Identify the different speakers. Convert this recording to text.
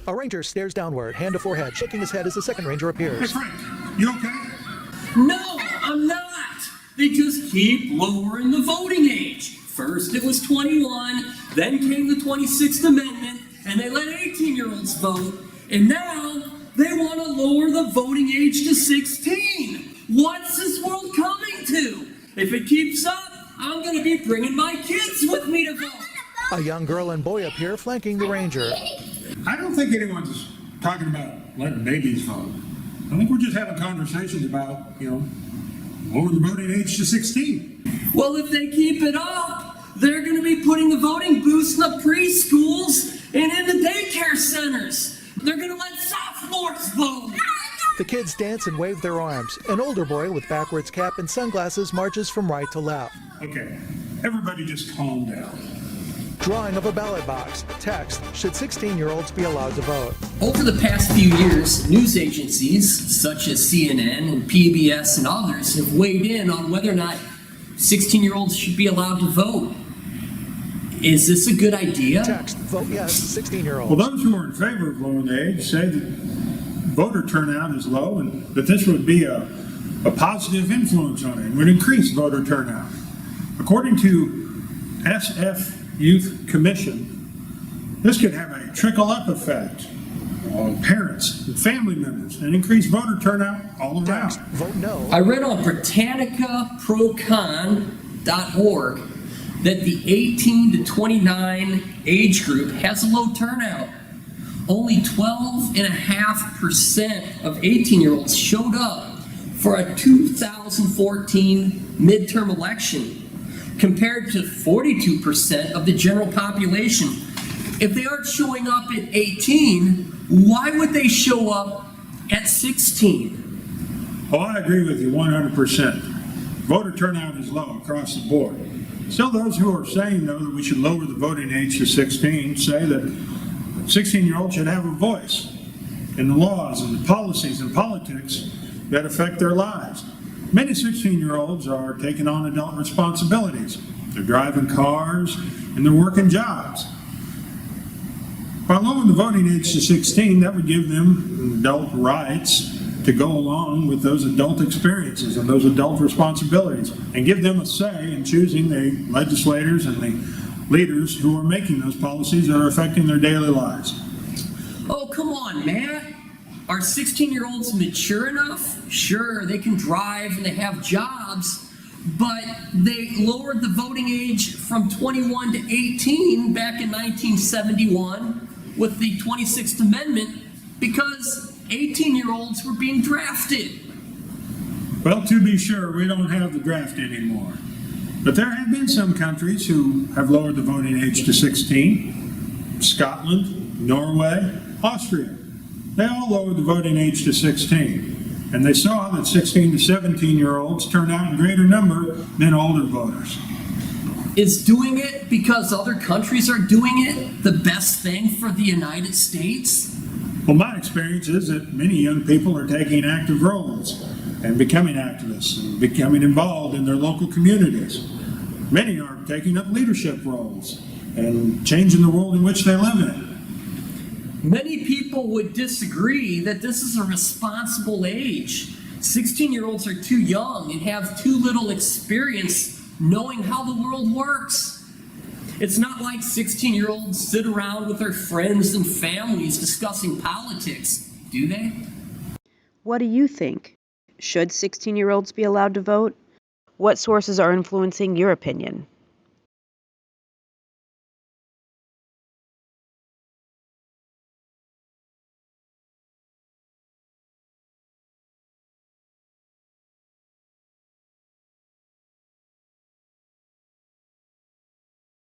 Speaker 1: A ranger stares downward, hand to forehead, shaking his head as the second ranger
Speaker 2: Hey,
Speaker 1: appears.
Speaker 2: Frank, you okay?
Speaker 3: No, I'm not. They just keep lowering the voting age. First it was 21, then came the 26th Amendment, and they let 18-year-olds vote. And now they want to lower the voting age to 16. What's this world coming to? If it keeps up, I'm going to be bringing my kids with me to vote.
Speaker 1: A young girl and boy appear, flanking the ranger.
Speaker 2: I don't think anyone's talking about letting babies vote. I think we're just having conversations about, lowering the voting age to 16.
Speaker 3: Well, if they keep it up, they're going to be putting the voting booths in the preschools and in the daycare centers. They're going to let sophomores vote.
Speaker 1: The kids dance and wave their arms. An older boy with backwards cap and sunglasses marches from right to left.
Speaker 2: Okay, everybody just calm down.
Speaker 1: Drawing of a ballot box. Text, should 16-year-olds be allowed to vote?
Speaker 3: Over the past few years, news agencies such as CNN and PBS and others have weighed in on whether or not 16-year-olds should be allowed to vote. Is this a good idea?
Speaker 1: Text, vote yes, 16-year-olds.
Speaker 2: Well, those who are in favor of lowering the age say that voter turnout is low and that this would be a positive influence on it and would increase voter turnout. According to SF Youth Commission, this could have a trickle-up effect on parents and family members and increase voter turnout all around.
Speaker 1: Text, vote no.
Speaker 3: I read on BritannicaProCon.org that the 18 to 29 age group has a low turnout. Only 12.5% of 18-year-olds showed up for a 2014 midterm election, compared to 42% of the general population. If they aren't showing up at 18, why would they show up at 16?
Speaker 2: Oh, I agree with you 100%. Voter turnout is low across the board. Still, those who are saying, though, that we should lower the voting age to 16 say that 16-year-olds should have a voice in the laws and the policies and politics that affect their lives. Many 16-year-olds are taking on adult responsibilities. They're driving cars and they're working jobs. By lowering the voting age to 16, that would give them adult rights to go along with those adult experiences and those adult responsibilities and give them a say in choosing the legislators and the leaders who are making those policies that are affecting their daily lives.
Speaker 3: Oh, come on, man. Are 16-year-olds mature enough? Sure, they can drive and they have jobs, but they lowered the voting age from 21 to 18 back in 1971 with the 26th Amendment because 18-year-olds were being drafted.
Speaker 2: Well, to be sure, we don't have the draft anymore. But there have been some countries who have lowered the voting age to 16. Scotland, Norway, Austria. They all lowered the voting age to 16. And they saw that 16 to 17-year-olds turn out in greater number than older voters.
Speaker 3: Is doing it because other countries are doing it the best thing for the United States?
Speaker 2: Well, my experience is that many young people are taking active roles and becoming activists and becoming involved in their local communities. Many are taking up leadership roles and changing the world in which they live in.
Speaker 3: Many people would disagree that this is a responsible age. 16-year-olds are too young and have too little experience knowing how the world works. It's not like 16-year-olds sit around with their friends and families discussing politics, do they?
Speaker 4: What do you think? Should 16-year-olds be allowed to vote? What sources are influencing your opinion?